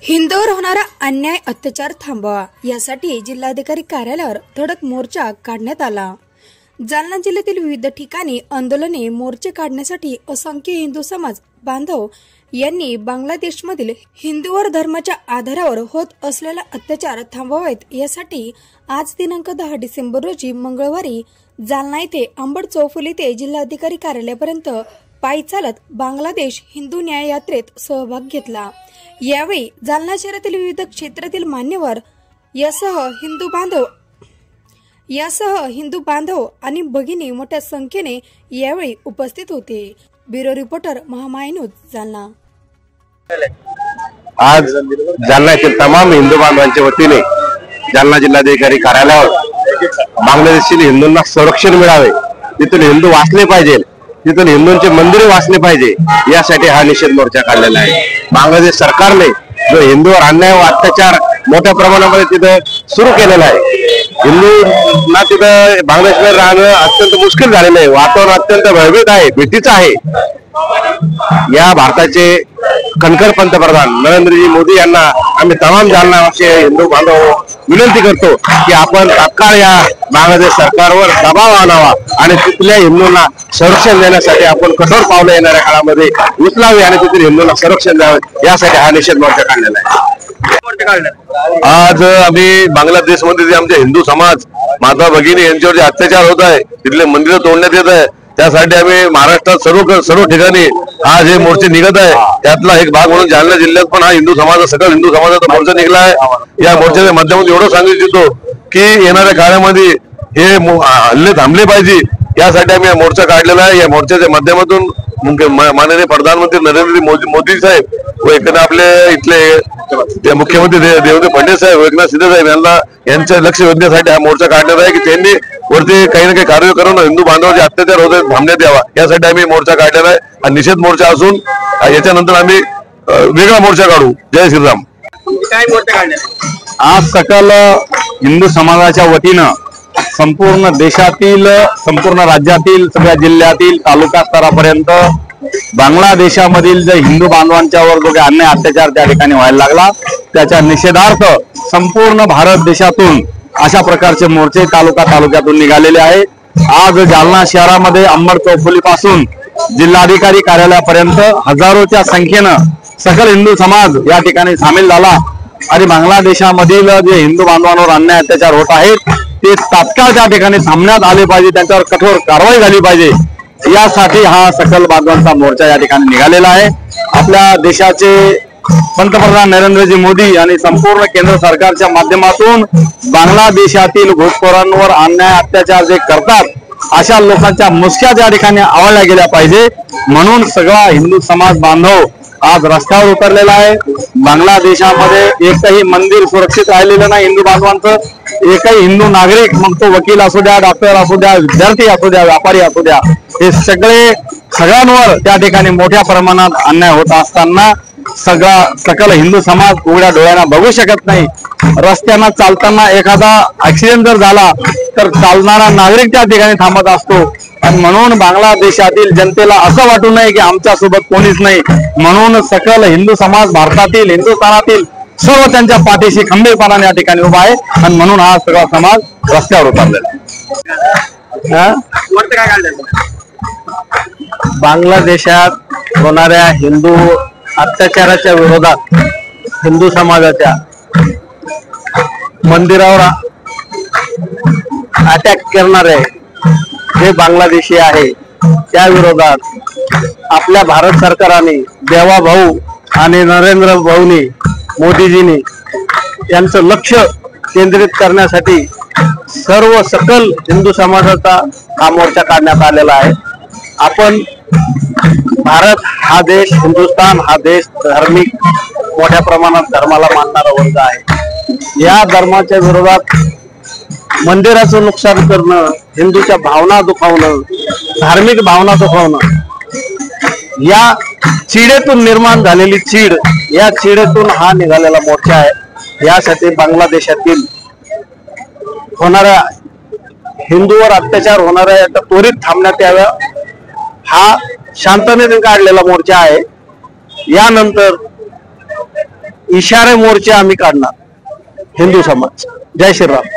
हिंदूवर होणारा अन्याय अत्याचार थांबवा यासाठी जिल्हाधिकारी कार्यालयावर धडक मोर्चा काढण्यात आला। जालना जिल्ह्यातील विविध ठिकाणी आंदोलने मोर्चे काढण्यासाठी असंख्य हिंदू समाज बांधव यांनी बांगलादेशमधील हिंदूवर धर्माच्या आधारावर होत असलेला अत्याचार थांबवावेत यासाठी आज दिनांक 10 डिसेंबर रोजी मंगळवारी जालना येथे अंबड चौफुली ते जिल्हाधिकारी कार्यालयापर्यंत पायी चालत बांगलादेश हिंदू न्याय यात्रेत सहभाग घेतला। यावेळी जालना शहरातील विविध क्षेत्रातील मान्यवर यासह हिंदू बांधव आणि भगिनी मोठ्या संख्येने यावेळी उपस्थित होते। Bureau reporter Mahamay news Jalna. आज जालना येथील तमाम हिंदू बांधवांच्या वतीने जालना जिल्हाधिकारी कार्यालयावर बांगलादेशील हिंदूंना संरक्षण मिळावे, तिथून हिंदू वाचले पाहिजे, तिथून हिंदूंचे मंदिरे वाचले पाहिजे यासाठी हा निषेध मोर्चा काढलेला आहे। बांगलादेश सरकारने जो हिंदूवर अन्याय व अत्याचार मोठ्या प्रमाणामध्ये तिथे सुरू केलेला आहे, हिंदूंना तिथे बांगलादेशमध्ये राहणं अत्यंत मुश्किल झालेलं आहे, वातावरण अत्यंत भयभीत आहे, भीतीचं आहे। या भारताचे कणखर पंतप्रधान नरेंद्रजी मोदी यांना आम्ही तमाम जालनावासी हिंदू बांधव विनंती करतो की आपण तात्काळ या बांगलादेश सरकारवर दबाव आणावा आणि तिथल्या हिंदूंना संरक्षण देण्यासाठी आपण कठोर पावलं येणाऱ्या काळामध्ये उचलावी आणि तिथील हिंदूंना संरक्षण द्यावे यासाठी हा निषेध मोर्चा काढलेला आहे। आज आम्ही बांगलादेशमध्ये जे आमचे हिंदू समाज माता भगिनी यांच्यावर जे अत्याचार होत आहे, तिथले मंदिरं तोडण्यात येत आहे, त्यासाठी आम्ही महाराष्ट्रात सर्व ठिकाणी आज हे मोर्चे निघत आहे। त्यातला एक भाग म्हणून जालना जिल्ह्यात पण हा हिंदू समाज सकल हिंदू समाजाचा मोर्चा निघला आहे। या मोर्चाच्या माध्यमातून एवढं सांगू इच्छितो की येणाऱ्या काळामध्ये हे हल्ले थांबले पाहिजे यासाठी आम्ही हा मोर्चा काढलेला आहे। या मोर्चाच्या माध्यमातून माननीय प्रधानमंत्री नरेंद्र मोदी साहेब व एकदा आपले इथले मुख्यमंत्री देवेंद्र फडणवीस साहेब, एकनाथ शिंदे साहेब यांचं लक्ष वेधण्यासाठी हा मोर्चा काढलेला आहे की त्यांनी वरती काही ना काही कार्य करून हिंदू बांधवांचे अत्याचार होत आहेत थांबण्यात यावा यासाठी आम्ही मोर्चा काढलेला आहे। हा निषेध मोर्चा असून याच्यानंतर आम्ही वेगळा मोर्चा काढू। जय श्रीराम। काय मोर्चा काढण्यात आज सकल हिंदू समाजाच्या वतीनं संपूर्ण देशातील, संपूर्ण राज्यातील, सगळ्या जिल्ह्यातील, तालुका स्तरापर्यंत बांगलादेशामधील जे हिंदू बांधवांच्यावर जो काही अन्याय अत्याचार त्या ठिकाणी व्हायला लागला त्याच्या निषेधार्थ संपूर्ण भारत देशातून अशा प्रकारचे मोर्चे तालुक्यातून निघालेले आहे। आज जालना शहरामध्ये अंबड चौफुली पासून जिल्हाधिकारी कार्यालयापर्यंत हजारोच्या संख्येनं सकल हिंदू समाज या ठिकाणी सामील झाला आणि बांगलादेशामधील जे हिंदू बांधवांवर अन्याय अत्याचार होत आहेत ते तात्काळ त्या ठिकाणी थांबण्यात आले पाहिजे, त्यांच्यावर कठोर कारवाई झाली पाहिजे यासाठी हा सकल बांधवांचा मोर्चा या ठिकाणी निघालेला आहे। आपल्या देशाचे पंतप्रधान नरेंद्रजी मोदी आणि संपूर्ण केंद्र सरकारच्या माध्यमातून बांगलादेशातील घुसखोरांवर अन्याय अत्याचार जे करतात अशा लोकांच्या मुसक्या त्या ठिकाणी आवळल्या गेल्या पाहिजे म्हणून सगळा हिंदू समाज बांधव आज रस्त्यावर उतरलेला आहे। बांगलादेशामध्ये एकही मंदिर सुरक्षित राहिलेलं नाही हिंदू बांधवांचं, एकही हिंदू नागरिक, मग तो वकील असू द्या, डॉक्टर असू द्या, विद्यार्थी असू द्या, व्यापारी असू द्या, हे सगळ्यांवर त्या ठिकाणी मोठ्या प्रमाणात अन्याय होत असताना सकल हिंदू समाज उघड्या डोळ्यांना बघू शकत नाही। रस्त्यानं चालताना एखादा ऍक्सिडेंट जर झाला तर चालणारा नागरिक त्या ठिकाणी थांबत असतो आणि म्हणून बांगलादेशातील जनतेला असं वाटू नये की आमच्या सोबत कोणीच नाही, म्हणून सकल हिंदू समाज भारतातील, हिंदुस्थानातील सर्व त्यांच्या पाठीशी खंबीरपणाने या ठिकाणी उभा आहे आणि म्हणून हा सगळा समाज रस्त्यावर उतरलेला आहे। बांगलादेशात होणाऱ्या हिंदू अत्याचाराच्या विरोधात हिंदू समाजाच्या मंदिरावर अटॅक करणारे जे बांगलादेशी आहे त्या विरोधात आपल्या भारत सरकारने, देवा भाऊ आणि नरेंद्र भाऊनी, मोदीजींनी यांचं लक्ष केंद्रित करण्यासाठी सर्व सकल हिंदू समाजाचा हा मोर्चा काढण्यात आलेला आहे। आपण भारत हा देश, हिंदुस्थान हा देश धार्मिक मोठ्या प्रमाणात धर्माला मानणारा वर्ग आहे। या धर्माच्या विरोधात मंदिराचं नुकसान करणं, हिंदूच्या भावना दुखावणं, धार्मिक भावना दुखावणं, या चीडेतून निर्माण झालेली चीड, या चीडेतून हा निघालेला मोर्चा आहे। यासाठी बांगलादेशातील होणाऱ्या हिंदूवर अत्याचार होणाऱ्या याचा त्वरित थांबण्यात यावं हा शांततेने काढलेला मोर्चा आहे। यानंतर इशारे मोर्चे आम्ही काढणार हिंदू समाज. जय श्रीराम.